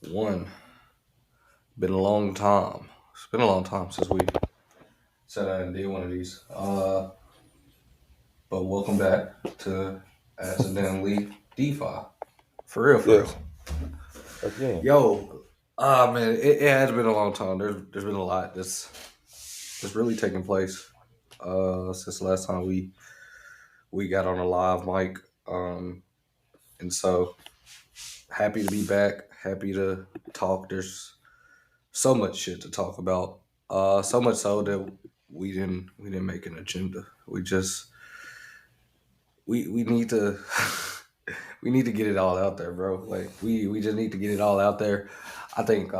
One. Been a long time. It's been a long time since we sat down and did one of these. But welcome back to Accidentally DeFi. For real, for real. Yes, again. Yo, man, it has been a long time. There's been a lot that's really taken place since the last time we got on a live mic. And so happy to be back. Happy to talk. There's so much shit to talk about. So much so that we didn't make an agenda. We need to we need to get it all out there, bro. Like we just need to get it all out there. I think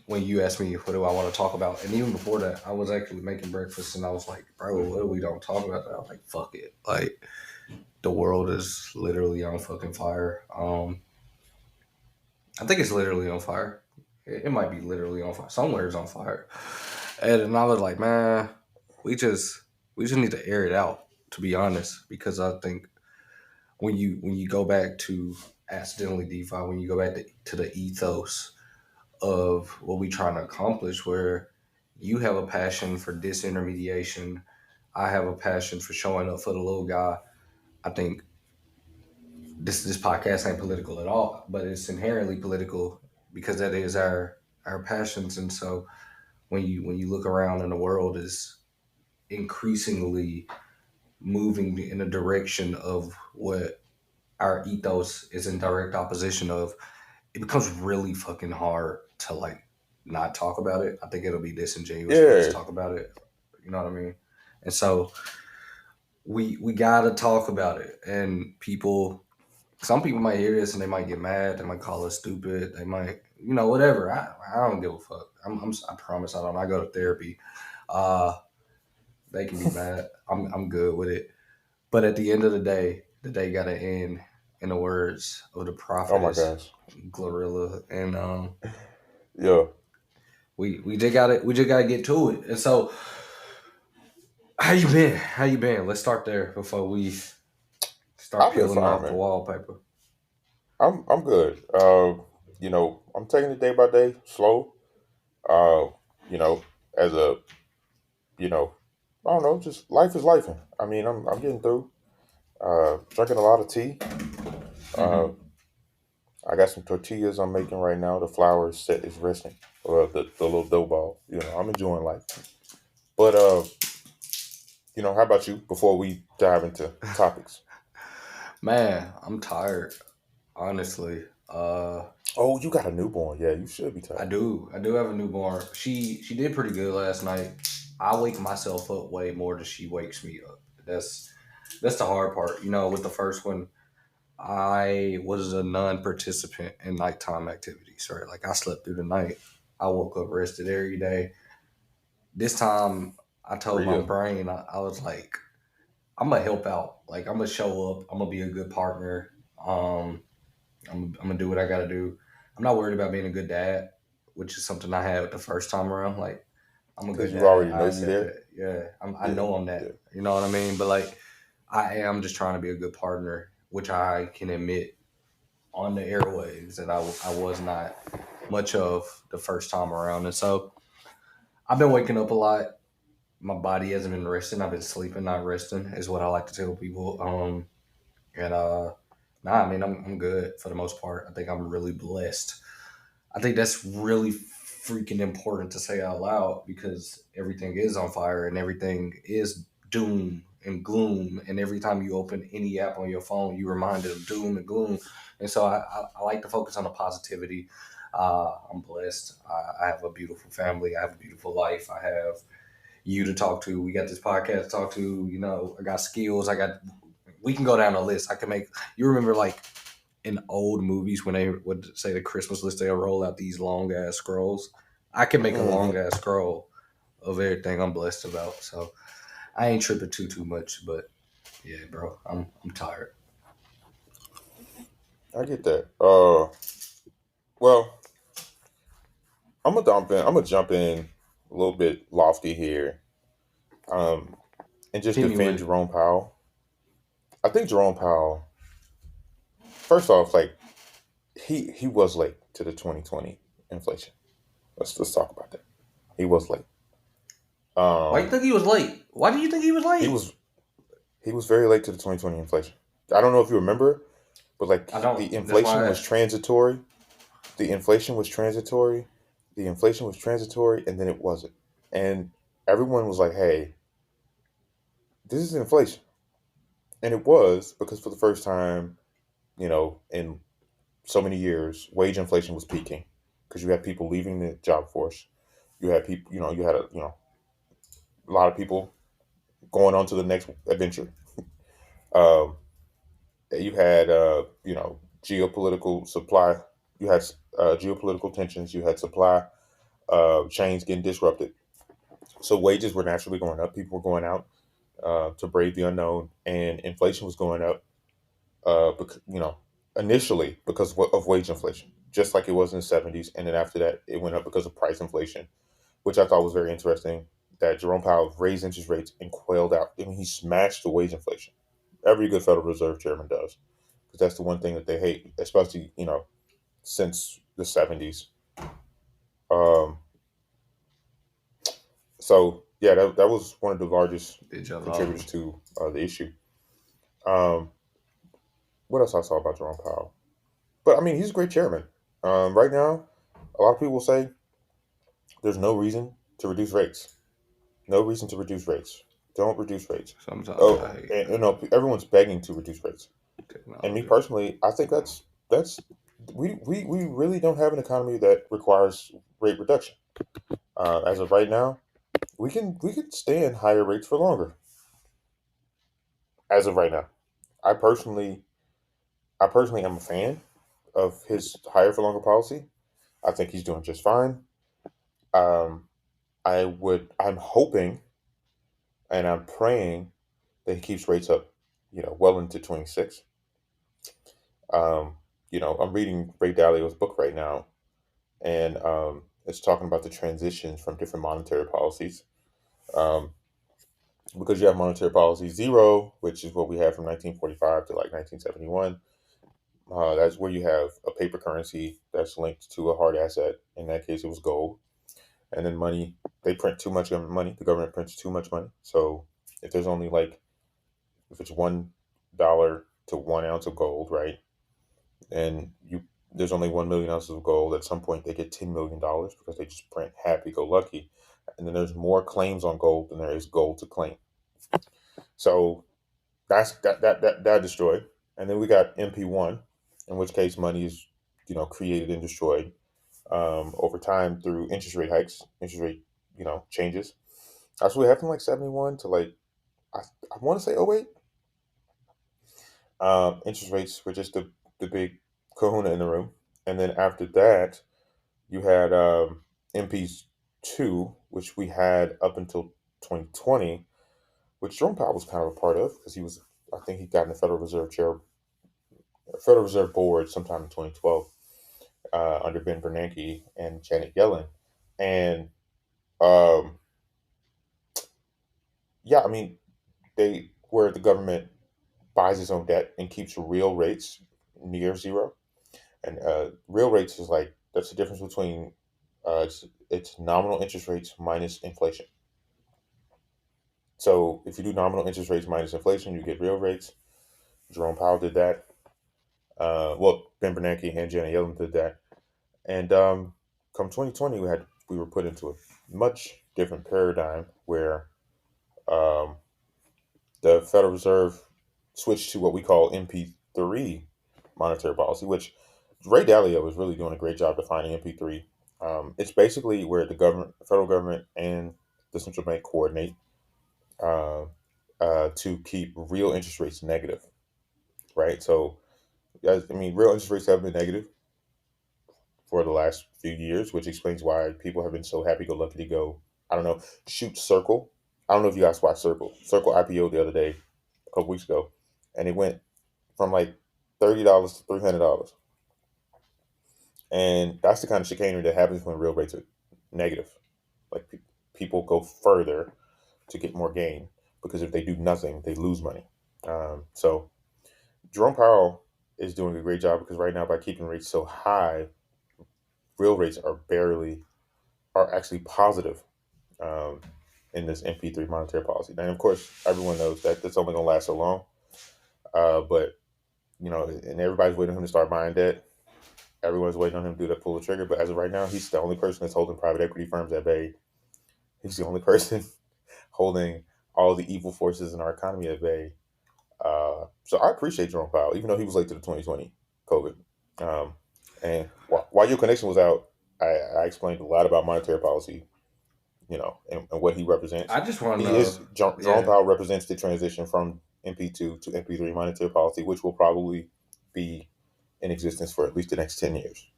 when you asked me what do I want to talk about, and even before that, I was actually making breakfast and I was like, bro, what do we don't talk about that? I was like, fuck it. Like the world is literally on fucking fire. I think it's literally on fire. It might be literally on fire. Somewhere it's on fire. And I was like, man, we just we just need to air it out, to be honest, because I think when you go back to accidentally DeFi, when you go back to the ethos of what we trying to accomplish, where you have a passion for disintermediation, I have a passion for showing up for the little guy. I think this podcast ain't political at all, but it's inherently political because that is our passions. And so when you look around and the world is increasingly moving in a direction of what our ethos is in direct opposition of, it becomes really fucking hard to like not talk about it. I think it'll be disingenuous for us to Yeah, talk about it. You know what I mean? And so we gotta talk about it. And people, some people might hear this and they might get mad. They might call us stupid. They might, whatever. I don't give a fuck. I promise I don't. I go to therapy. Uh, they can be mad. I'm good with it. But at the end of the day got to end in the words of the oh my prophetess gosh. Glorilla, and Yeah, we just got to get to it. And so, how you been? How you been? Let's start there before we start I've been peeling fine, off the man. wallpaper. I'm good. I'm taking it day by day, slow. Uh, you know, as a you know, I don't know, just life is life. I mean, I'm getting through. Drinking a lot of tea. Uh, Hmm. I got some tortillas I'm making right now. The flour is set is resting, or the little dough ball. I'm enjoying life. But how about you? Before we dive into topics. Man, I'm tired. Honestly, Oh, you got a newborn. Yeah, you should be I tired. do. I do have a newborn. She did pretty good last night. I wake myself up way more than she wakes me up. That's the hard part. With the first one, I was a non-participant in nighttime activities. Right, like I slept through the night. I woke up rested every day. This time, I told my Real. brain I was like, I'm gonna help out. Like I'm gonna show up. I'm gonna be a good partner. I'm gonna do what I gotta do. I'm not worried about being a good dad, which is something I had the first time around. Like I'm a Because good you dad. already know I you accept there. that. Yeah, I Yeah, know I'm yeah. that. You know what I mean? But like I am just trying to be a good partner, which I can admit on the airwaves that I was not much of the first time around. And so I've been waking up a lot. My body hasn't been resting. I've been sleeping, not resting, is what I like to tell people. And nah, I mean, I'm good for the most part. I think I'm really blessed. I think that's really freaking important to say out loud because everything is on fire and everything is doom and gloom. And every time you open any app on your phone, you're reminded of doom and gloom. And so I like to focus on the positivity. I'm blessed. I have a beautiful family. I have a beautiful life. I have you to talk to. We got this podcast to talk to. I got skills. We can go down the list. I can make, you remember like in old movies when they would say the Christmas list, they'll roll out these long ass scrolls. I can make a long Hmm. ass scroll of everything I'm blessed about. So I ain't tripping too much, but yeah, bro, I'm tired. I get that. Well, I'm gonna jump in a little bit lofty here, um, and just Hit me defend with it. Jerome Powell. I think Jerome Powell, first off, like he was late to the 2020 inflation. Let's talk about that. He was late. Why you Um, think he was late? Why do you think he was he late? was he was very late to the 2020 inflation. I don't know if you remember, but like I don't. the That's inflation why I was asked. transitory. The inflation was transitory. The inflation was transitory, and then it wasn't. And everyone was like, "Hey, this is inflation," and it was because for the first time, in so many years, wage inflation was peaking because you had people leaving the job force. You had people, you had a lot of people going on to the next adventure. Um, you had geopolitical supply. You had geopolitical tensions. You had supply chains getting disrupted. So wages were naturally going up. People were going out to brave the unknown, and inflation was going up. Initially because of wage inflation, just like it was in the 70s, and then after that, it went up because of price inflation, which I thought was very interesting. That Jerome Powell raised interest rates and quailed out. I mean, he smashed the wage inflation. Every good Federal Reserve chairman does, because that's the one thing that they hate, especially since the 70s. Um, so yeah, that was one of the largest Good job, contributors Lawsn. to the issue. Um, what else I saw about Jerome Powell? But I mean, he's a great chairman. Right now, a lot of people say there's no reason to reduce rates. No reason to reduce rates. Don't reduce rates. Sometimes I Oh, hate and everyone's begging to reduce rates. And me technology. personally, I think that's we really don't have an economy that requires rate reduction. As of right now, we can stay in higher rates for longer. As of right now, I personally I personally am a fan of his higher for longer policy. I think he's doing just fine. Um, I'm hoping and I'm praying that he keeps rates up, well into 26. Um, I'm reading Ray Dalio's book right now, and it's talking about the transitions from different monetary policies. Um, because you have monetary policy zero, which is what we had from 1945 to like 1971. That's where you have a paper currency that's linked to a hard asset. In that case, it was gold. And then money, they print too much money. The government prints too much money. So if there's only like, if it's $1 to 1 ounce of gold, right? And there's only 1 million ounces of gold. At some point, they get $10 million because they just print happy go lucky. And then there's more claims on gold than there is gold to claim. So that destroyed. And then we got MP1, in which case money is created and destroyed over time through interest rate hikes, interest rate changes. That's what happened like 71 to like I, I want to say oh 08. Interest rates were just the big kahuna in the room. And then after that, you had MPs 2, which we had up until 2020, which Jerome Powell was kind of a part of because I think he got in the Federal Reserve Board sometime in 2012 under Ben Bernanke and Janet Yellen. And um, yeah, I mean, where the government buys its own debt and keeps real rates near zero. And real rates is like that's the difference between it's nominal interest rates minus inflation. So if you do nominal interest rates minus inflation, you get real rates. Jerome Powell did that. Well, Ben Bernanke and Janet Yellen did that. And come 2020, we were put into a much different paradigm where um, the Federal Reserve switched to what we call MP3 monetary policy, which Ray Dalio is really doing a great job defining MP3. It's basically where federal government, and the central bank coordinate uh, to keep real interest rates negative, right? So, I mean, real interest rates have been negative for the last few years, which explains why people have been so happy-go-lucky to go, I don't know, shoot Circle. I don't know if you guys watch Circle. Circle IPO the other day, a couple weeks ago, and it went from like $30 to $300. And that's the kind of chicanery that happens when real rates are negative. Like people go further to get more gain because if they do nothing, they lose money. So Jerome Powell is doing a great job because right now by keeping rates so high, real rates are actually positive um, in this MP3 monetary policy. And of course, everyone knows that that's only going to last so long. But and everybody's waiting on him to start buying debt. Everyone's waiting on him to do that, pull the trigger. But as of right now, he's the only person that's holding private equity firms at bay. He's the only person holding all the evil forces in our economy at bay. So I appreciate Jerome Powell, even though he was late to the 2020 COVID. And while your connection was out, I explained a lot about monetary policy, and what he represents. I just want to He is know. Jerome Yeah, Powell represents the transition from MP2 to MP3 monetary policy, which will probably be in existence for at least the next 10 years.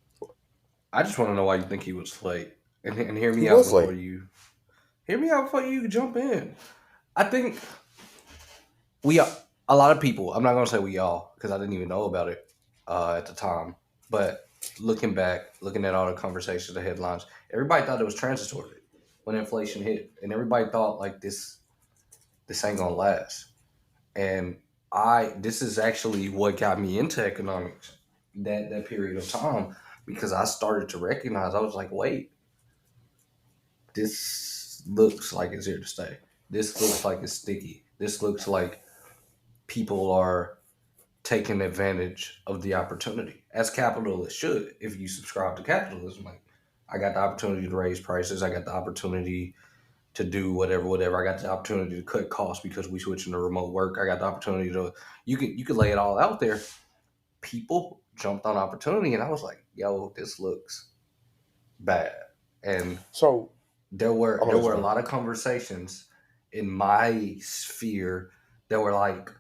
I just want to know why you think he was late, and hear He me out was before late. you hear me out before you jump in. I think a lot of people. I'm not gonna say we all because I didn't even know about it at the time. But looking back, looking at all the conversations, the headlines, everybody thought it was transitory when inflation hit, and everybody thought like this ain't gonna last. And this is actually what got me into economics that period of time because I started to recognize I was like, wait, this looks like it's here to stay. This looks like it's sticky. This looks like people are taking advantage of the opportunity as capitalists should. If you subscribe to capitalism, like I got the opportunity to raise prices, I got the opportunity to do whatever. I got the opportunity to cut costs because we switched into remote work. I got the opportunity to you could lay it all out there. People jumped on opportunity, and I was like, "Yo, this looks bad." And So there were I'm gonna there let you were a know. lot of conversations in my sphere that were like,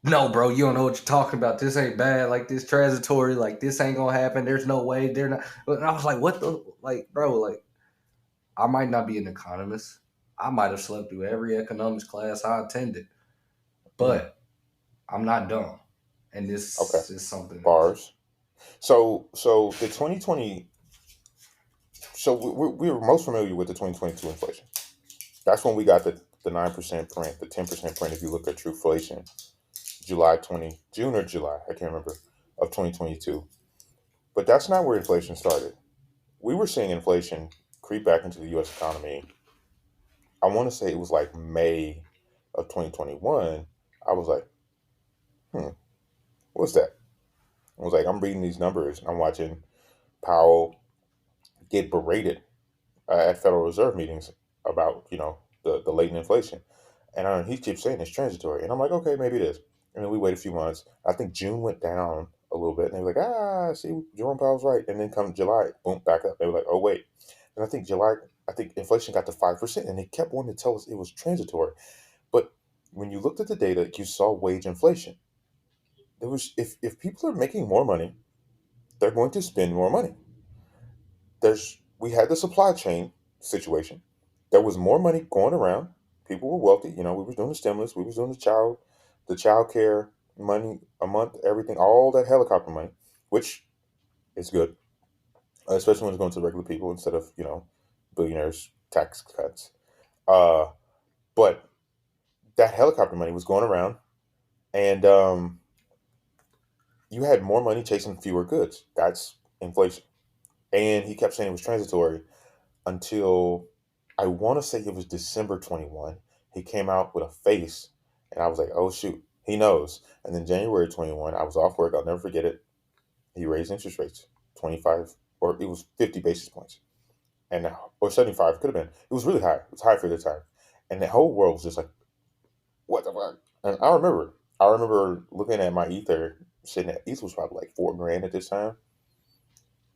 "No, bro, you don't know what you're talking about. This ain't bad. Like this transitory. Like this ain't gonna happen. There's no way. They're not." And I was like, "What the like, bro? Like I might not be an economist. I might have slept through every economics class I attended, Hmm, but I'm not dumb. And okay, this is something else." bars. So the 2020. So we were most familiar with the 2022 inflation. That's when we got the 9% print, the 10% print. If you look at true inflation, June or July, I can't remember, of 2022. But that's not where inflation started. We were seeing inflation creep back into the U.S. economy. I want to say it was like May of 2021. I was like, hmm, what's that? I was like, I'm reading these numbers. I'm watching Powell get berated at Federal Reserve meetings about the latent inflation, and he keeps saying it's transitory, and I'm like, okay, maybe it is. And then we wait a few months. I think June went down a little bit, and they were like, see, Jerome Powell's right. And then come July, boom, back up. They were like, oh wait, and I think inflation got to 5%, and they kept wanting to tell us it was transitory. But when you looked at the data, you saw wage inflation. There was if people are making more money, they're going to spend more money. We had the supply chain situation. There was more money going around. People were wealthy. We was doing the stimulus. We was doing the child care money a month, everything, all that helicopter money, which is good, especially when it's going to regular people instead of billionaires tax cuts. Uh, but that helicopter money was going around, and you had more money chasing fewer goods. That's inflation. And he kept saying it was transitory until I want to say it was December 21. He came out with a face, and I was like, oh, shoot, he knows. And then January 21, I was off work. I'll never forget it. He raised interest rates 25, or it was 50 basis points. Or 75, could have been. It was really high. It was high for the time. And the whole world was just like, what the fuck? And I remember looking at my ether, sitting at ether was probably like 4 grand at this time.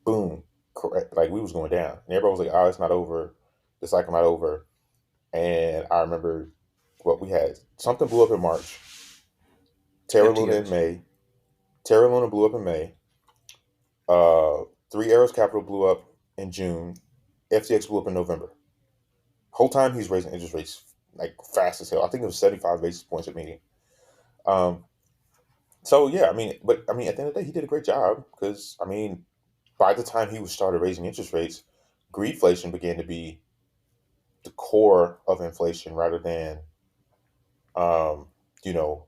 Boom, correct. Like we was going down, and everybody was like, "Oh, it's not over. The cycle not over." And I remember what we had. Something blew up in March. Terra Luna in FTX. May. Terra Luna blew up in May. Three Arrows Capital blew up in June. FTX blew up in November. Whole time he's raising interest rates like fast as hell. I think it was 75 basis points a meeting. Um, so yeah, but at the end of the day, he did a great job because by the time he was started raising interest rates, greedflation began to be the core of inflation rather than um, you know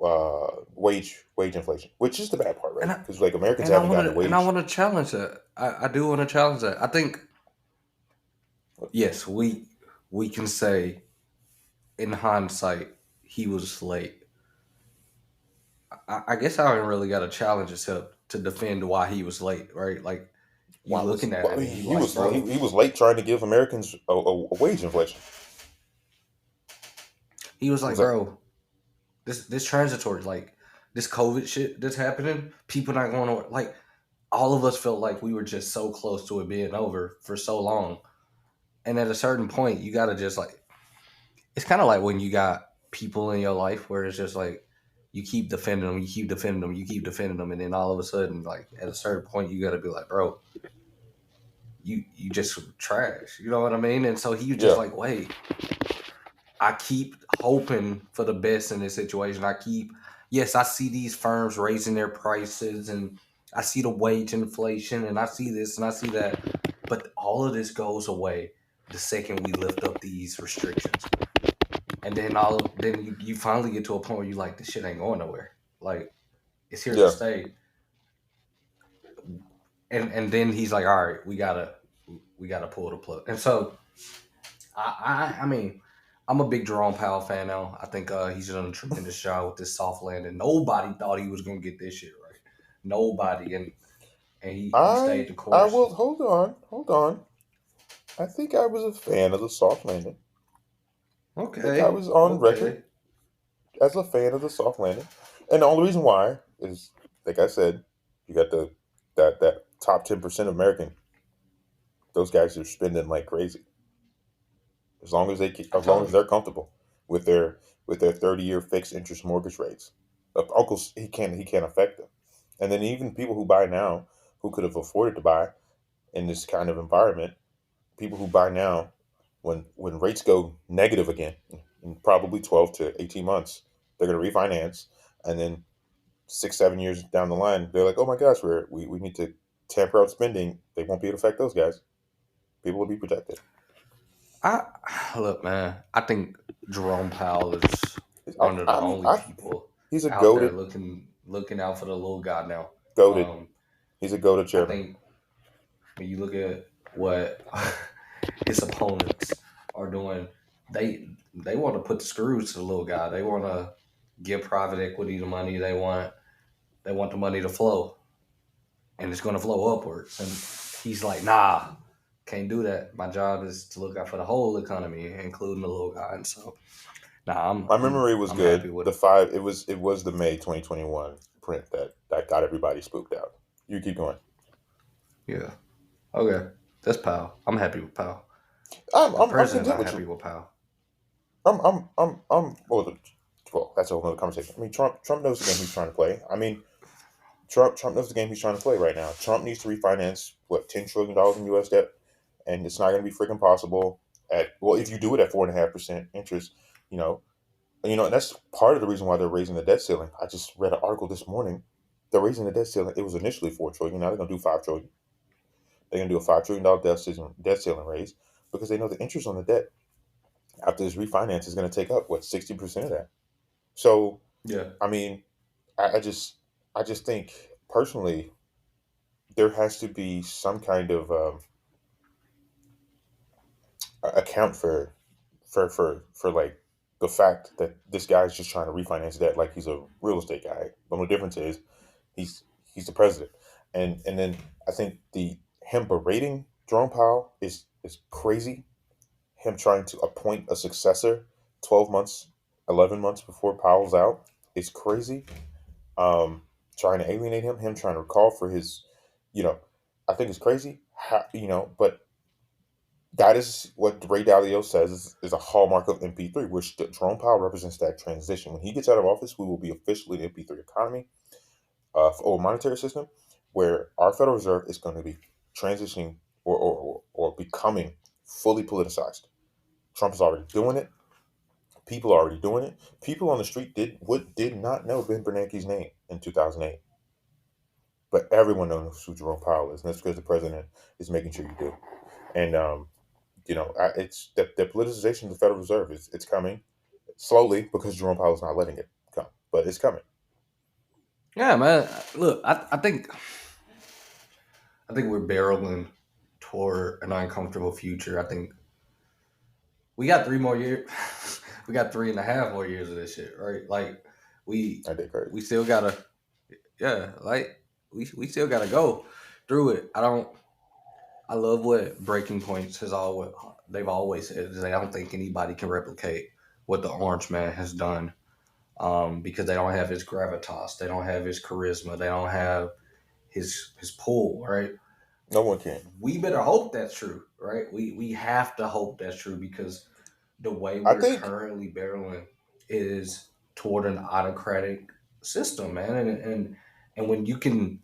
wage inflation, which is the bad part, and right? I Because like Americans and I haven't want gotten a to and I wage. want to challenge that. I do want to challenge that. I think yes, we can say in hindsight he was late. I guess I haven't really got a challenge except to defend why he was late, right? Like you looking at it and you like, bro, He was late trying to give Americans a wage inflation. he was like, Was that bro, this transitory, like this COVID shit that's happening, people not going to like. All of us felt like we were just so close to it being over for so long, and at a certain point, you got to just like. It's kind of like when you got people in your life where it's just like you keep defending them, you keep defending them, you keep defending them, and then all of a sudden, like at a certain point, you got to be like, bro, you just trash. You know what I mean? And so he was just yeah like, wait, I keep hoping for the best in this situation. Yes, I see these firms raising their prices and I see the wage inflation and I see this and I see that. But all of this goes away the second we lift up these restrictions. And then then you finally get to a point where you like this shit ain't going nowhere. Like it's here to yeah stay. And then he's like, all right, we gotta pull the plug. And so I mean, I'm a big Jerome Powell fan now. I think he's done a tremendous job with this soft landing. Nobody thought he was gonna get this shit right. Nobody, and he stayed the I course. will hold on. I think I was a fan of the soft landing. I think I Okay, was on record okay. as a fan of the soft landing, and the only reason why is, like I said, you got that top 10% of American. Those guys are spending like crazy. I As long told as you. they're comfortable with their 30-year fixed interest mortgage rates. Uncles he can't affect them. And then even people who buy now, who could have afforded to buy in this kind of environment, people who buy now, when rates go negative again in probably 12 to 18 months, they're going to refinance, and then 6 7 years down the line, they're like, oh my gosh, we need to tamper out spending. They won't be able to affect those guys. People will be protected. I look, man. I think Jerome Powell is I, one of the I'm only I people He's a out there goaded looking out for the little guy now. goaded Um, he's a goaded I chairman. think when you look at what his opponents are doing, they want to put the screws to the little guy. They want to give private equity the money. They want the money to flow, and it's going to flow upwards. And he's like, nah, can't do that. My job is to look out for the whole economy, including the little guy. And so, nah, My memory was I'm happy good. with The it. five it was the May 2021 print that got everybody spooked out. You keep going. Yeah. Okay. That's Powell. I'm happy with Powell. The I'm president content not with happy you. with Powell. Well, that's a whole other conversation. I mean, Trump knows the game he's trying to play. I mean, Trump knows the game he's trying to play right now. Trump needs to refinance what $10 trillion in U.S. debt, and it's not going to be freaking possible at, well, if you do it at 4.5% interest, you know, and that's part of the reason why they're raising the debt ceiling. I just read an article this morning. They're raising the debt ceiling. It was initially 4 trillion. Now they're going to do 5 trillion. They're going to do a $5 trillion debt ceiling raise because they know the interest on the debt after this refinance is going to take up what 60% of that. So Yeah. I mean, I just think personally there has to be some kind of account for like the fact that this guy's just trying to refinance debt like he's a real estate guy. But the difference is he's he's the president, and then I think the him berating Jerome Powell is crazy. Him trying to appoint a successor 12 months, 11 months before Powell's out is crazy. Um, Trying to alienate him trying to call for his, you know, I think it's crazy. But that is what Ray Dalio says is a hallmark of MP3, which Jerome Powell represents that transition. When he gets out of office, we will be officially an MP3 economy, or monetary system, where our Federal Reserve is going to be transitioning or becoming fully politicized. Trump is already doing it. People are already doing it. People on the street did not know Ben Bernanke's name in 2008, but everyone knows who Jerome Powell is, and that's because the president is making sure you do. And it's the politicization of the Federal Reserve. It's coming slowly because Jerome Powell is not letting it come. but it's coming. Yeah, man. Look, I think we're barreling toward an uncomfortable future. I think we got 3 more years. We got 3.5 more years of this shit, right? Like we I did crazy. we still gotta, yeah, like we still gotta go through it. I love what Breaking Points has always they've always said is they don't think anybody can replicate what the Orange Man has done, because they don't have his gravitas, they don't have his charisma, they don't have his pull, right? No one can. We better hope that's true, right? We have to hope that's true because the way I we're think currently barreling is toward an autocratic system, man. And when you can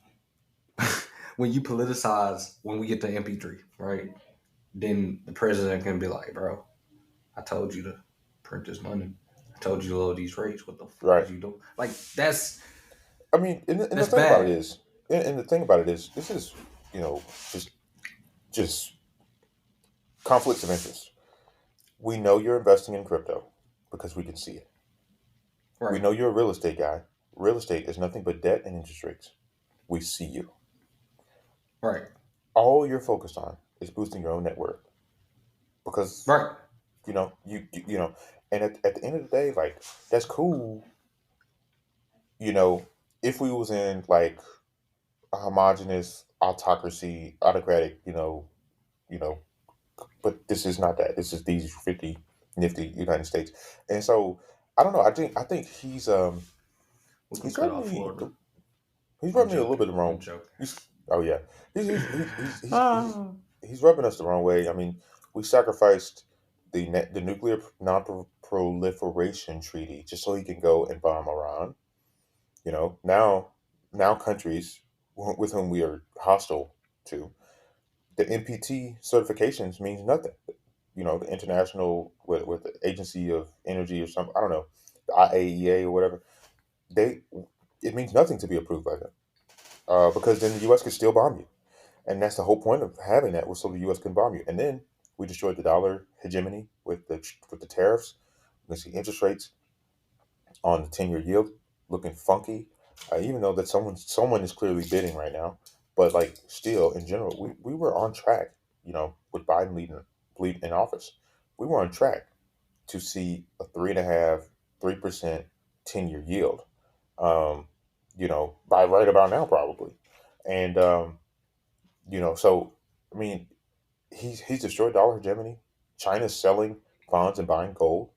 when you politicize when we get to MP3, right? Then the president can be like, bro, I told you to print this money. I told you to lower these rates. What the fuck right. is you doing? Like I mean, and the that's thing about it bad. is, and the thing about it is, this is you know just just conflicts of interest. We know you're investing in crypto because we can see it. We Right. know you're a real estate guy. Real estate is nothing but debt and interest rates. We see you. Right. All you're focused on is boosting your own net worth because Right. and at the end of the day, like that's cool. You know, if we was in like a homogenous autocratic, you know, but this is not that. This is these 50 nifty United States, and so I don't know. I think We can he's cut rubbing off me Florida. he's I'm rubbing me a little joking. bit the I'm wrong. joking. Oh yeah, he's Ah. he's rubbing us the wrong way. I mean, we sacrificed the nuclear non-proliferation treaty just so he can go and bomb Iran. Now countries with whom we are hostile to, the NPT certifications means nothing. The international with the Agency of Energy or something. I don't know, the IAEA or whatever. They it means nothing to be approved by them because then the U.S. can still bomb you, and that's the whole point of having that was so the U.S. can bomb you. And then we destroyed the dollar hegemony with the tariffs. You can see interest rates on the 10-year yield looking funky, even though that someone is clearly bidding right now. But like still, in general, we were on track. With Biden leading in office, we were on track to see a 3.5, 3% 10-year yield. Um, by right about now probably, and so I mean, he's destroyed dollar hegemony. China's selling bonds and buying gold.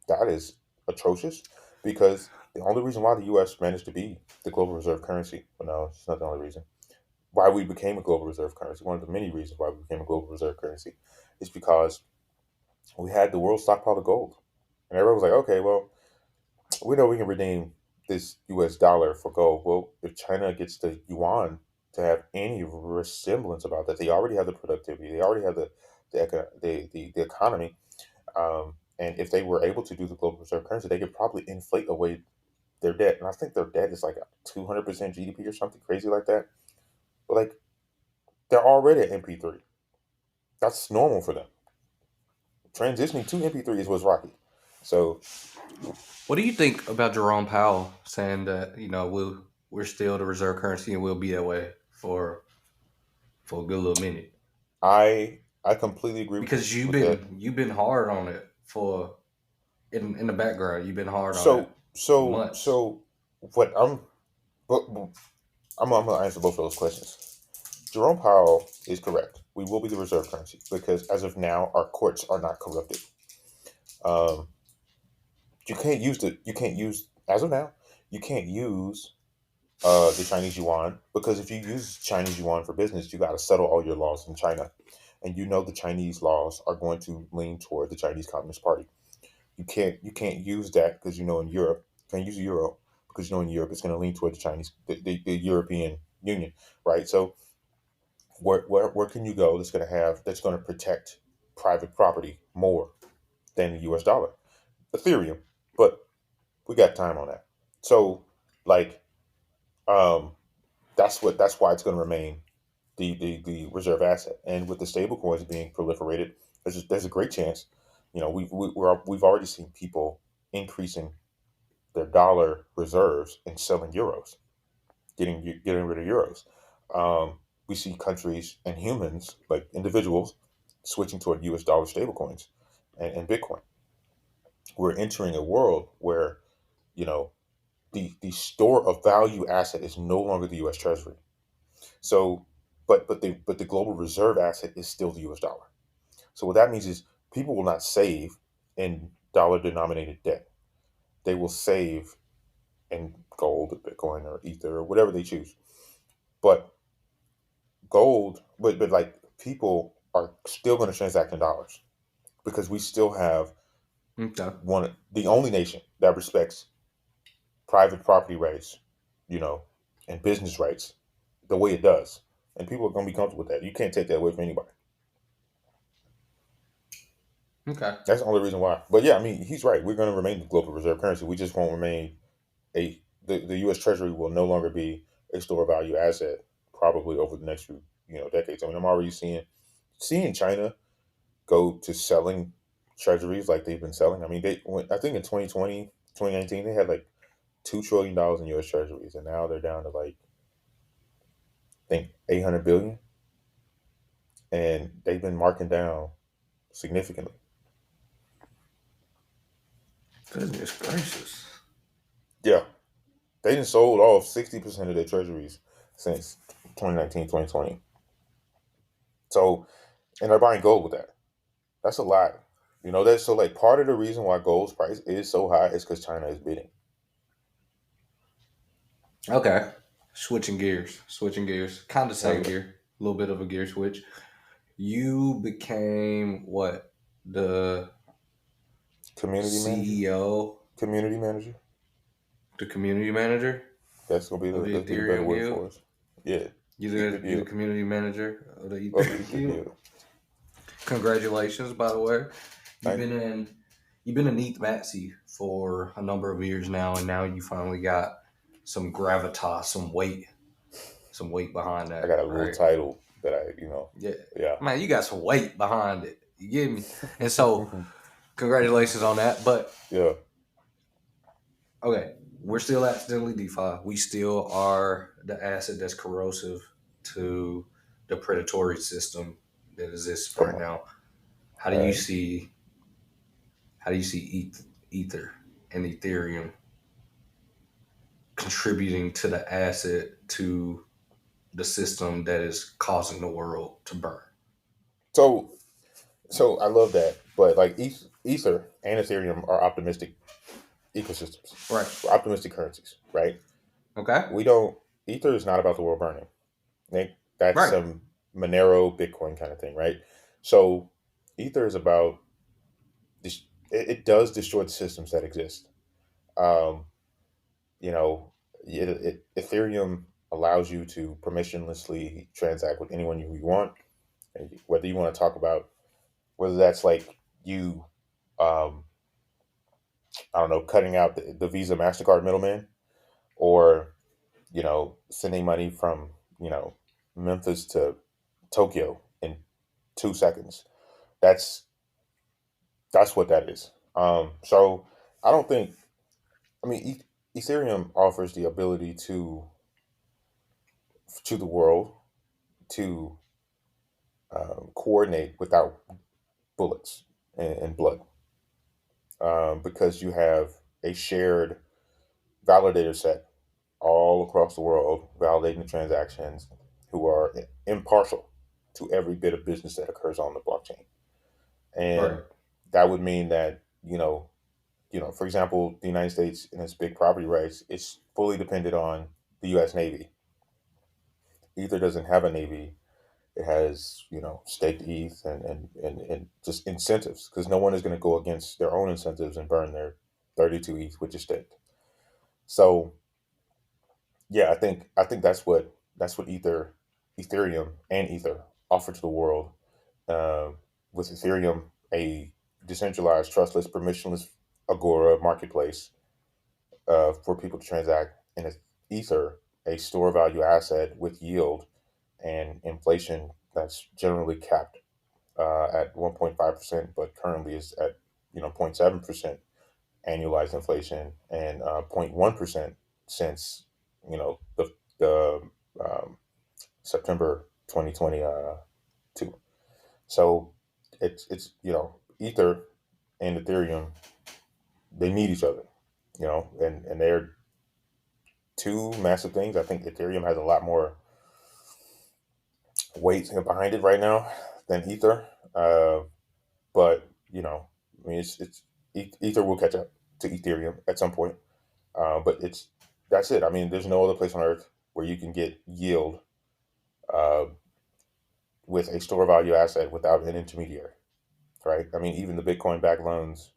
That is atrocious because the only reason why the U.S. managed to be the global reserve currency, well, no, it's not the only reason, why we became a global reserve currency, one of the many reasons why we became a global reserve currency, is because we had the world stockpile of gold. And everyone was like, okay, well, we know we can redeem this U.S. dollar for gold. Well, if China gets the yuan to have any resemblance about that, they already have the productivity, they already have the economy, and if they were able to do the global reserve currency, they could probably inflate away their debt. And I think their debt is like 200% GDP or something crazy like that. But like they're already at MP3. That's normal for them. Transitioning to MP3 is what's rocky. So What do you think about Jerome Powell saying that we're still the reserve currency and we'll be that way for a good little minute? I completely agree with Because with that. you've been hard on it for in the background. You've been hard on it So for so months. so what but I'm gonna answer both of those questions. Jerome Powell is correct. We will be the reserve currency because as of now, our courts are not corrupted. Um, you can't use as of now. You can't use the Chinese yuan because if you use Chinese yuan for business, you got to settle all your laws in China, and the Chinese laws are going to lean toward the Chinese Communist Party. You can't use that because in Europe you can't use the euro because in Europe it's going to lean toward the European Union, right? So where can you go that's going to protect private property more than the U.S. dollar? Ethereum, but we got time on that. So like um, that's why it's going to remain the reserve asset, and with the stable coins being proliferated, there's a great chance. We've already seen people increasing their dollar reserves and selling euros, getting rid of euros. We see countries and humans, like individuals, switching toward U.S. dollar stablecoins and Bitcoin. We're entering a world where you know the store of value asset is no longer the U.S. Treasury. So, but the global reserve asset is still the U.S. dollar. So what that means is people will not save in dollar denominated debt. They will save in gold, or Bitcoin, or Ether, or whatever they choose. But gold, but like people are still going to transact in dollars because we still have Okay. the only nation that respects private property rights, you know, and business rights the way it does. And people are going to be comfortable with that. You can't take that away from anybody. Okay. That's the only reason why. But yeah, I mean, he's right. We're going to remain the global reserve currency. We just won't remain the U.S. Treasury will no longer be a store of value asset probably over the next few decades. I mean, I'm already seeing China go to selling treasuries like they've been selling. I mean, I think in 2020, 2019, they had like $2 trillion in U.S. Treasuries, and now they're down to like I think 800 billion, and they've been marking down significantly. Goodness gracious. Yeah, they done sold off 60% of their treasuries since 2019, 2020. So, and they're buying gold with that. That's a lot. That's so like part of the reason why gold's price is so high is because China is bidding. Okay. Switching gears. Switching gears. Kind of same Okay. gear. A little bit of a gear switch. You became what? The Community manager, CEO, community manager. the community manager That's gonna be of the the that'd be the better Ethereum word guild. for us. Yeah, ether You the deal community manager of the of the Ethereum ether guild. deal. Congratulations, by the way. You've Thank been you. in you've been in ETH Matsy for a number of years now, and now you finally got some gravitas, some weight behind I that, got a little right? title that Yeah, yeah. man, you got some weight behind it. You get me? And so, congratulations on that. But Yeah. okay, we're still accidentally DeFi. We still are the asset that's corrosive to the predatory system that exists Come right on. now. How do All you right. see Ether and Ethereum contributing to the asset to the system that is causing the world to burn? So I love that, but like Ether and Ethereum are optimistic ecosystems, Right. optimistic currencies, right? Okay. We don't. Ether is not about the world burning. That's Right. some Monero Bitcoin kind of thing, right? So Ether is about it does destroy the systems that exist. Um, you know, Ethereum allows you to permissionlessly transact with anyone you want, and whether you want to talk about whether that's like you, um, I don't know, cutting out the Visa Mastercard middleman, or sending money from Memphis to Tokyo in 2 seconds. That's that's what that is. So I don't think. I mean, Ethereum offers the ability to the world to coordinate without bullets and blood, because you have a shared validator set all across the world validating the transactions, who are impartial to every bit of business that occurs on the blockchain. Right. And that would mean that for example, the United States in its big property rights, it's fully dependent on the U.S. Navy. Ether doesn't have a navy. It has staked ETH and just incentives, because no one is going to go against their own incentives and burn their 32 ETH, which is staked. So yeah, I think that's what Ethereum and Ether offer to the world. Uh, with Ethereum, a decentralized, trustless, permissionless Agora marketplace for people to transact, and Ether, a store value asset with yield and inflation that's generally capped at 1.5%, but currently is at 0.7%. annualized inflation and 0.1% since the September 2022. So it's Ether and Ethereum, they need each other, and they're two massive things. I think Ethereum has a lot more weight behind it right now than Ether. But I mean, it's Ether will catch up to Ethereum at some point. But that's it. I mean, there's no other place on earth where you can get yield uh, with a store value asset without an intermediary, right? I mean, even the Bitcoin backed loans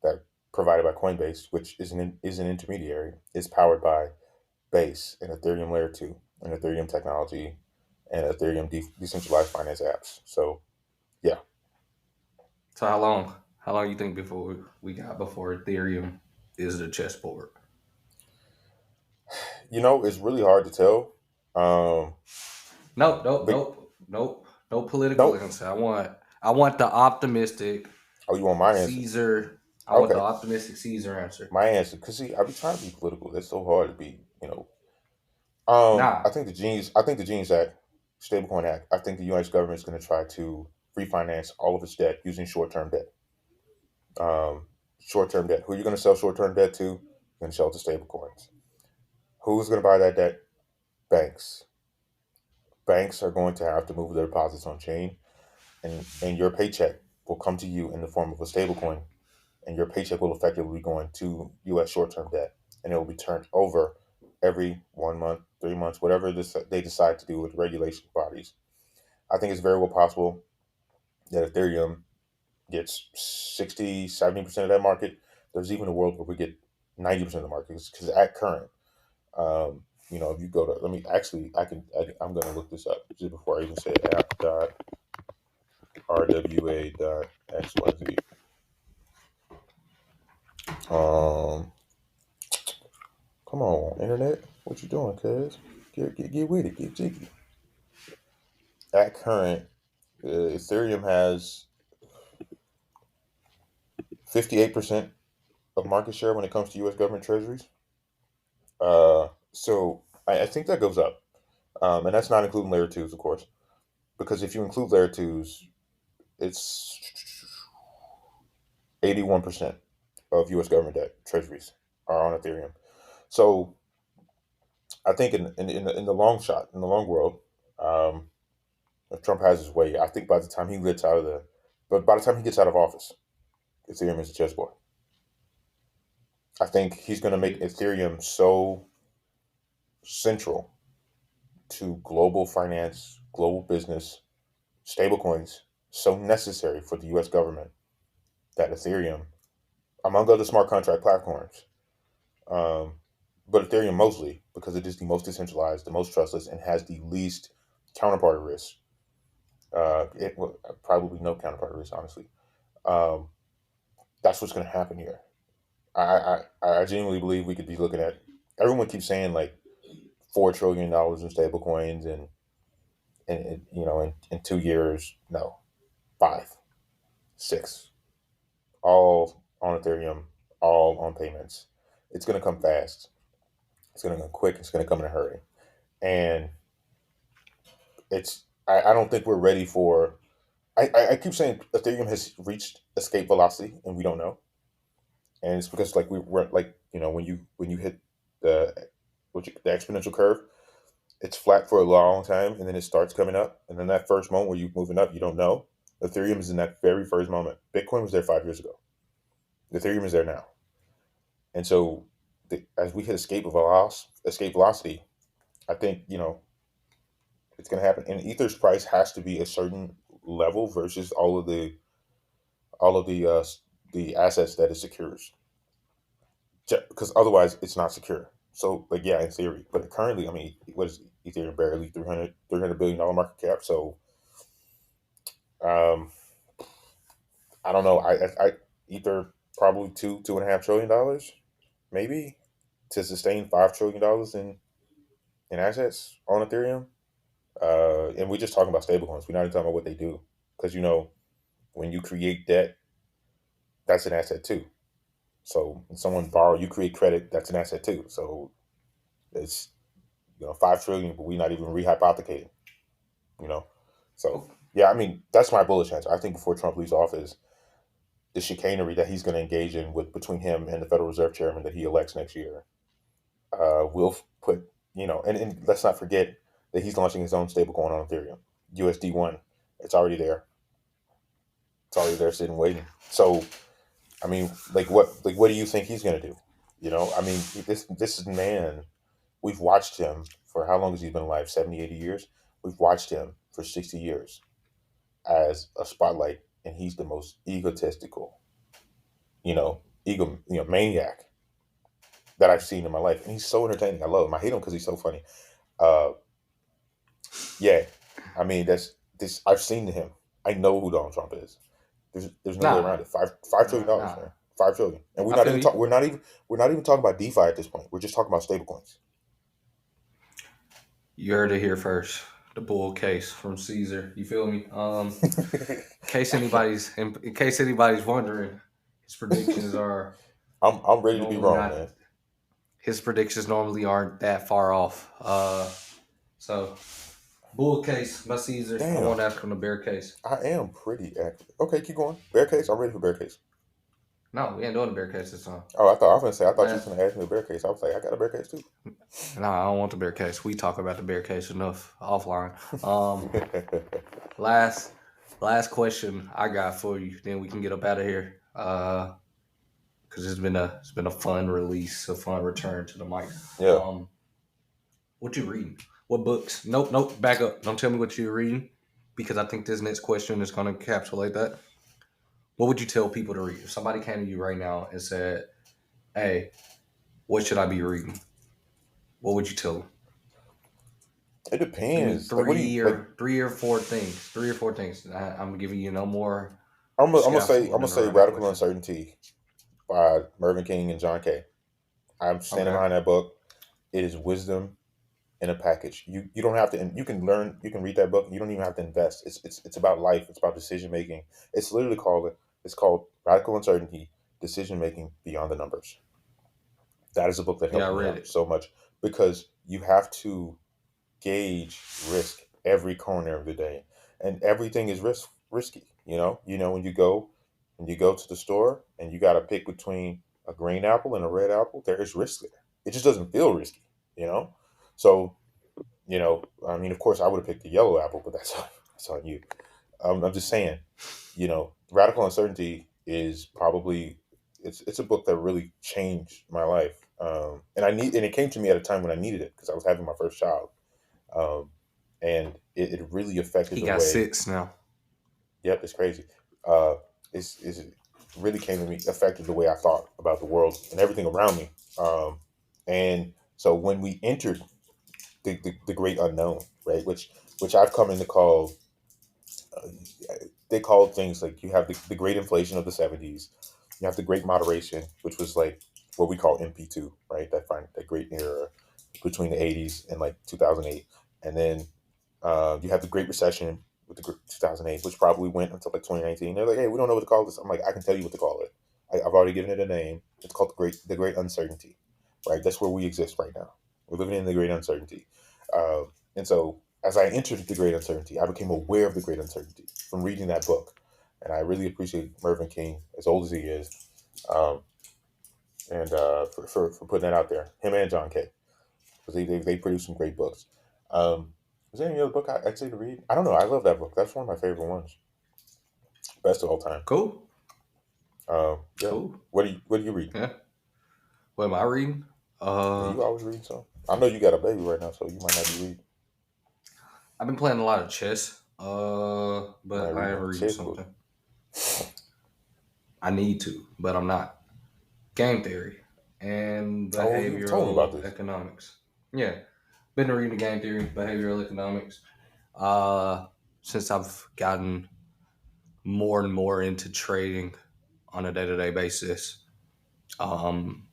that provided by Coinbase, which is an intermediary, is powered by Base and Ethereum Layer 2 and Ethereum technology and Ethereum decentralized finance apps. So, yeah, So how long? How long you think before we got before Ethereum is the chessboard? it's really hard to tell. Um, Nope, nope, but nope, nope. No political no, answer. I want the optimistic oh, you want my answer? Caesar. I want the Okay, optimistic Caesar answer. my answer. Because see, I be trying to be political. It's so hard to be, Nah. I think the Genius Act, Stablecoin Act. I think the U.S. government is going to try to refinance all of its debt using short-term debt. Short-term debt. Who are you going to sell short-term debt to? You're going to sell it to stablecoins. Who's going to buy that debt? Banks. Banks are going to have to move their deposits on chain, and your paycheck will come to you in the form of a stablecoin, and your paycheck will effectively be going to U.S. short-term debt, and it will be turned over every 1 month, 3 months, whatever they decide to do with regulation bodies. I think it's very well possible that Ethereum gets 60, 70% of that market. There's even a world where we get 90% of the market because at current, if you go to, let me actually, I'm going to look this up just before I even say it, app.rwa.xyz. Um, Come on, internet. What you doing, cuz? Get with it. Get jiggy. At current, Ethereum has 58% of market share when it comes to U.S. government treasuries. So I think that goes up. And that's not including layer twos, of course, because if you include layer twos, it's 81% of U.S. government debt treasuries are on Ethereum. So I think in the long shot, in the long world, um, if Trump has his way, I think by the time he gets out of office, Ethereum is a chessboard. I think he's going to make Ethereum so central to global finance, global business, stablecoins, so necessary for the U.S. government that Ethereum, among other smart contract platforms, um, but Ethereum mostly because it is the most decentralized, the most trustless, and has the least counterparty risk. Probably no counterparty risk, honestly. Um, that's what's going to happen here. I genuinely believe we could be looking at. Everyone keeps saying like $4 trillion in stable coins, and in 2 years, no, five, six, all on Ethereum, all on payments. It's going to come fast. It's going to come quick. It's going to come in a hurry, and I don't think we're ready for. I keep saying Ethereum has reached escape velocity, and we don't know, and it's because like we're like when you hit the the exponential curve, it's flat for a long time and then it starts coming up. And then that first moment where you're moving up, you don't know. Ethereum is in that very first moment. Bitcoin was there 5 years ago. Ethereum is there now. And so as we hit escape velocity, I think, it's going to happen. And Ether's price has to be a certain level versus all of the assets that it secures. Because otherwise it's not secure. So, like, yeah, in theory. But currently, I mean, what is Ethereum barely $300 billion market cap? So, Um, I don't know. I Ether probably $2.5 trillion, maybe, to sustain $5 trillion in assets on Ethereum. And we're just talking about stablecoins. We're not even talking about what they do, because when you create debt, that's an asset too. So when someone borrow, you create credit. That's an asset too. So it's 5 trillion, but we're not even rehypothecating. You know, so Oh, yeah, I mean that's my bullish answer. I think before Trump leaves office, the chicanery that he's going to engage in with between him and the Federal Reserve Chairman that he elects next year will put and let's not forget that he's launching his own stablecoin on Ethereum, USD1. It's already there. It's already there, sitting waiting. So I mean, what do you think he's going to do? I mean, this man, we've watched him for how long has he been alive? 70, 80 years. We've watched him for 60 years as a spotlight, and he's the most egotistical, maniac that I've seen in my life. And he's so entertaining. I love him. I hate him because he's so funny. Uh, yeah, I mean that's this. I've seen him. I know who Donald Trump is. There's no way nah, around it. Five trillion dollars, nah. man. 5 trillion, and I feel you. we're not even talking about DeFi at this point. We're just talking about stablecoins. You heard it here first. The bull case from Caesar. You feel me? In case anybody's wondering, his predictions are I'm ready to be normally wrong, not. man. His predictions normally aren't that far off. So bull case by Caesar. I Damn, won't ask him the bear case. I am pretty accurate. Okay, keep going. Bear case. I'm ready for bear case. No, we ain't doing the bear case this time. Oh, I was gonna say I thought you was Last, gonna ask me a bear case. I was like, I got a bear case too. no, I don't want the bear case. We talk about the bear case enough offline. Last last question I got for you. Then we can get up out of here. Because it's been a fun release, a fun return to the mic. Yeah. Um, what you reading? What books? Nope, nope. Back up. Don't tell me what you're reading, because I think this next question is going to encapsulate that. What would you tell people to read if somebody came to you right now and said, "Hey, what should I be reading?" What would you tell them? It Give me depends. Like, what do you three like? or three or four things. Three or four things. I'm giving you no more I'm gonna scaffolding say around that Radical question. Uncertainty by Mervyn King and John Kay. I'm standing Okay. behind that book. It is wisdom in a package. You don't have to. You can learn. You can read that book. You don't even have to invest. It's about life. It's about decision making. It's literally called. It's called Radical Uncertainty: Decision Making Beyond the Numbers. That is a book that Yeah, I helped me read out it. so much because you have to gauge risk every corner of the day, and everything is risky. When you go to the store and you got to pick between a green apple and a red apple, there is risk there. It just doesn't feel risky. You know, so I mean, of course, I would have picked the yellow apple, but that's on you. I'm just saying, Radical Uncertainty is probably it's a book that really changed my life, and it came to me at a time when I needed it because I was having my first child, um, and it really affected He the got way. six now. Yep, it's crazy. Uh, it really came to me, affected the way I thought about the world and everything around me. And so when we entered the great unknown, right, which I've come in to call, uh, they called things like you have the great inflation of the '70s, you have the great moderation, which was like what we call MP2, right, that great era between the '80s and like 2008, and then you have the Great Recession with the 2008, which probably went until like 2019. They're like, hey, we don't know what to call this. I'm like, I can tell you what to call it. I've already given it a name. It's called the Great Uncertainty, right? That's where we exist right now. We're living in the Great Uncertainty, and so as I entered the Great Uncertainty, I became aware of the Great Uncertainty from reading that book, and I really appreciate Mervyn King, as old as he is, um, and for putting that out there. Him and John Kay, because they produce some great books. Is there any other book I'd say to read? I don't know. I love that book. That's one of my favorite ones. Best of all time. Cool. Yeah. Cool. What do you read? Yeah. What am I reading? Yeah, Uh, you always read some. I know you got a baby right now, so you might not be reading. I've been playing a lot of chess. You might But I read am a reading chess book. something. I need to, but I'm not. Game theory and Oh, you've told me about behavioral this. economics. Yeah, been reading game theory, behavioral economics. Since I've gotten more and more into trading on a day-to-day basis, um,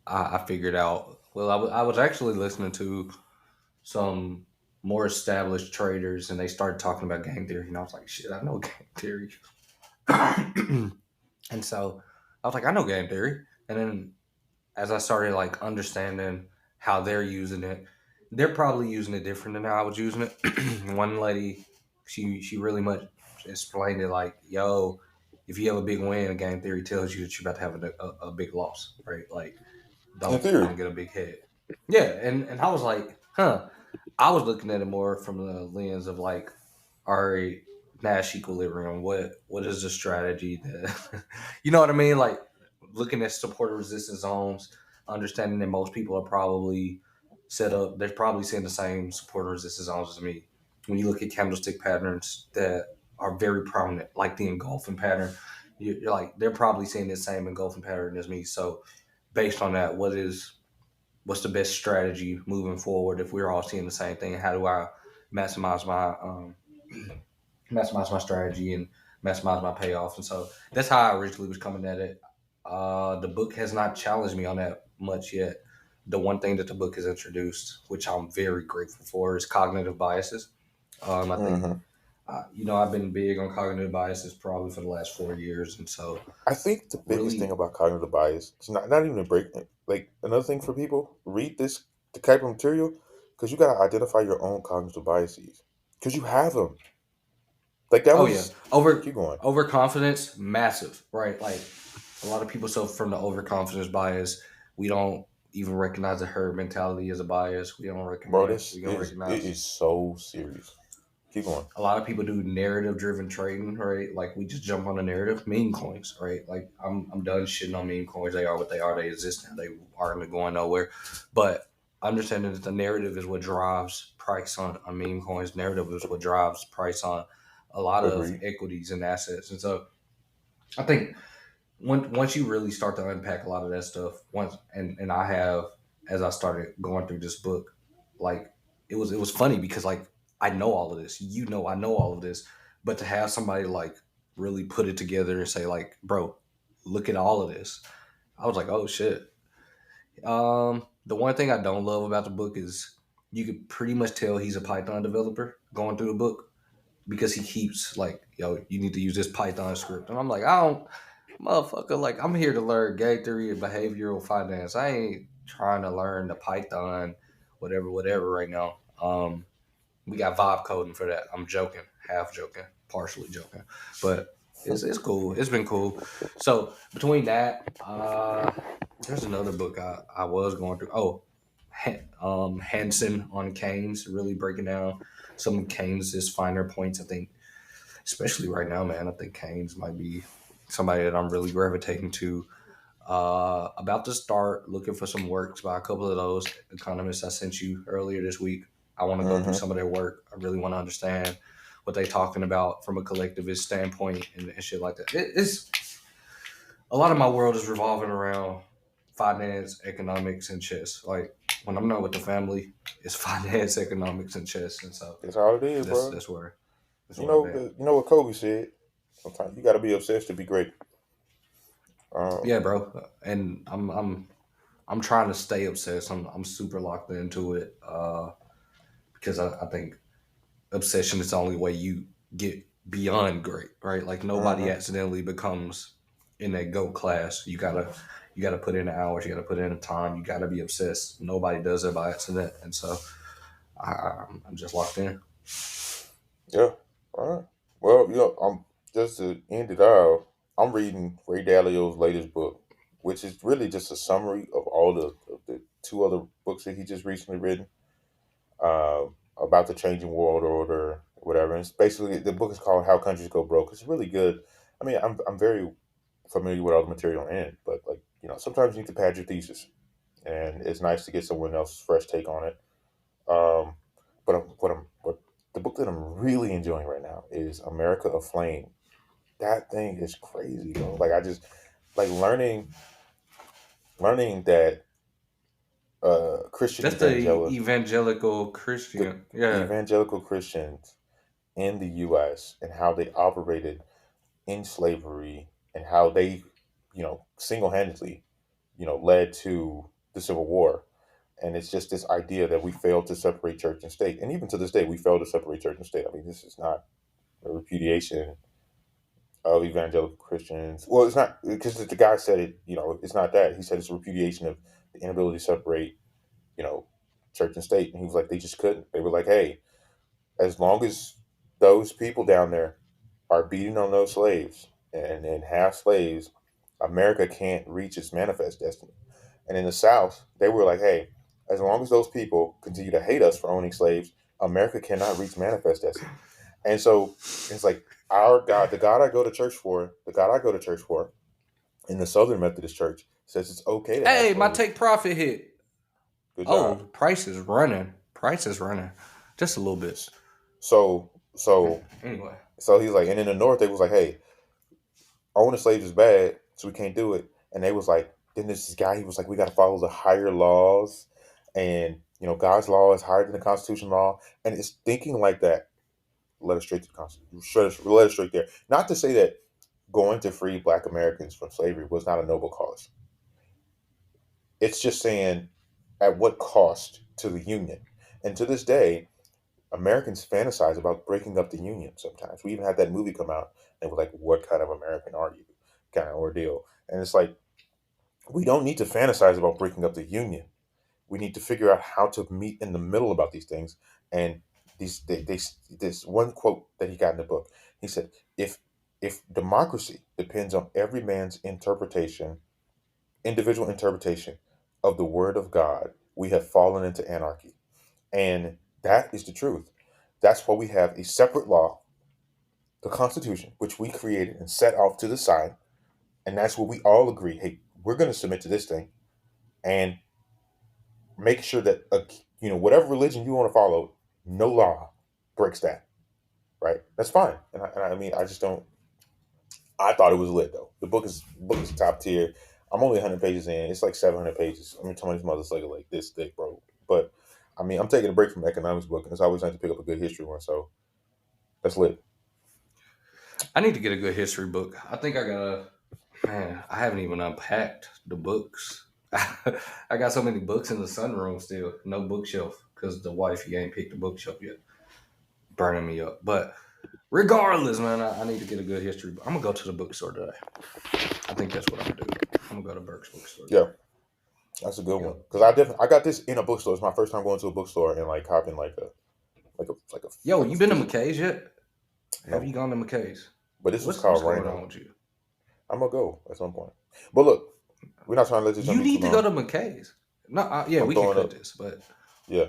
I figured out. Well, I was actually listening to some more established traders, and they started talking about game theory, and I was like, "Shit, I know game theory." And so I was like, "I know game theory." And then as I started like understanding how they're using it, they're probably using it different than how I was using it. One lady, she really much explained it like, yo, if you have a big win, game theory tells you that you're about to have a big loss, right? Like, In don't theory. get a big head. Yeah, and I was like, huh. I was looking at it more from the lens of like, all right, Nash equilibrium. What is the strategy that you know what I mean? Like looking at support and resistance zones, understanding that most people are probably set up. They're probably seeing the same support and resistance zones as me. When you look at candlestick patterns that are very prominent, like the engulfing pattern, you're like they're probably seeing the same engulfing pattern as me. So based on that, what's the best strategy moving forward if we're all seeing the same thing? How do I maximize my maximize my strategy and maximize my payoff? And so that's how I originally was coming at it. The book has not challenged me on that much yet. The one thing that the book has introduced, which I'm very grateful for, is cognitive biases. I think Hmm. I've been big on cognitive biases probably for the last 4 years, and so I think the biggest thing really, about cognitive bias is not even a break. Like another thing for people, read this the type of material because you gotta identify your own cognitive biases because you have them. Like that oh yeah, was. over Keep going. overconfidence, massive, right? Like a lot of people suffer from the overconfidence bias. We don't even recognize the herd mentality as a bias. We don't Bro, recognize. this We don't is it recognize. is so serious. Keep going. A lot of people do narrative driven trading, right? Like we just jump on a narrative. Meme coins, right? Like I'm done shitting on meme coins. They are what they are. They exist and they aren't going nowhere. But understanding that the narrative is what drives price on meme coins. Narrative is what drives price on a lot of Agreed. equities and assets. And so I think once you really start to unpack a lot of that stuff, once and I have as I started going through this book, like it was funny because like I know all of this, I know all of this, but to have somebody like really put it together and say like, bro, look at all of this, I was like, oh shit. The one thing I don't love about the book is you could pretty much tell he's a Python developer going through the book because he keeps like, yo, you need to use this Python script, and I'm like, I don't motherfucker, like I'm here to learn game theory and behavioral finance. I ain't trying to learn the Python, whatever right now. We got vibe coding for that. I'm joking, half joking, partially joking, but it's cool. It's been cool. So between that, there's another book I was going through. Oh, Hansen on Keynes, really breaking down some of Keynes's finer points. I think especially right now, man. I think Keynes might be somebody that I'm really gravitating to. About to start looking for some works by a couple of those economists I sent you earlier this week. I want to go through Hmm. some of their work. I really want to understand what they're talking about from a collectivist standpoint and shit like that. It's a lot of my world is revolving around finance, economics, and chess. Like when I'm not with the family, it's finance, economics, and chess, and so That's all it is, that's bro. that's where I'm at. You know what Kobe said. Sometimes you got to be obsessed to be great. Yeah, bro. And I'm trying to stay obsessed. I'm super locked into it because I think obsession is the only way you get beyond great, right? Like nobody Hmm. accidentally becomes in that GOAT class. You gotta put in the hours. You gotta put in the time. You gotta be obsessed. Nobody does it by accident, and so I'm just locked in. Yeah. All right. Well, I'm just to end it out. I'm reading Ray Dalio's latest book, which is really just a summary of all of the two other books that he just recently written about the changing world order, whatever. And it's basically the book is called How Countries Go Broke. It's really good. I mean, I'm very familiar with all the material in it, but like sometimes you need to pad your thesis, and it's nice to get someone else's fresh take on it. Um, but the book that I'm really enjoying right now is America Aflame. That thing is crazy, bro. Like I just like learning that Christian That's the evangelical the Christian. Yeah, evangelical Christians in the U.S. and how they operated in slavery and how they, single handedly, led to the Civil War. And it's just this idea that we failed to separate church and state. And even to this day, we fail to separate church and state. I mean, this is not a repudiation of evangelical Christians. Well, it's not because the guy said it. It's not that. He said it's a repudiation of the inability to separate, you know, church and state. And he was like, they just couldn't. They were like, hey, as long as those people down there are beating on those slaves and have slaves, America can't reach its manifest destiny. And in the South, they were like, hey, as long as those people continue to hate us for owning slaves, America cannot reach manifest destiny. And so it's like our God, the God I go to church for, the God I go to church for in the Southern Methodist Church says it's okay to have Hey, my slaves. take profit hit. Good Oh, job. price is running. Price is running. Just a little bit. So so Anyway. so he's like, and in the North, they was like, hey, owning slaves is bad, so we can't do it. And they was like, then there's this guy, he was like, we got to follow the higher laws. And, God's law is higher than the Constitution law. And it's thinking like that led us straight to the Constitution. Led us straight there. Not to say that going to free Black Americans from slavery was not a noble cause. It's just saying at what cost to the Union. And to this day, Americans fantasize about breaking up the Union sometimes. We even had that movie come out and we're like, what kind of American are you? Kind of ordeal. And it's like, we don't need to fantasize about breaking up the Union. We need to figure out how to meet in the middle about these things. And this one quote that he got in the book, he said, if democracy depends on every man's individual interpretation of the word of God, we have fallen into anarchy. And that is the truth. That's why we have a separate law, the Constitution, which we created and set off to the side. And that's where we all agree, hey, we're going to submit to this thing and make sure that, whatever religion you want to follow, no law breaks that, right? That's fine. And I mean, I just don't, I thought it was lit though. The book is top tier. I'm only 100 pages in. It's like 700 pages. I mean, some of these mothers like this thick, bro. But I mean, I'm taking a break from economics book, and it's always nice to pick up a good history one. So that's lit. I need to get a good history book. I think I gotta. Man, I haven't even unpacked the books. I got so many books in the sunroom still. No bookshelf because the wifey ain't picked the bookshelf yet. Burning me up. But regardless, man, I need to get a good history book. I'm gonna go to the bookstore today. I think that's what I'm gonna do. I'm gonna go to Burke's bookstore Yeah, today. that's a good one. Yep. Because I got this in a bookstore. It's my first time going to a bookstore and like hopping Yo, like a you been to physical. McKay's yet? Have No, you gone to McKay's? but this was What's called going on Rhino. with you? I'm gonna go at some point. But look, we're not trying to let this jump You be too need to go long. to McKay's. No, yeah, I'm we can throwing cut up. this, but Yeah.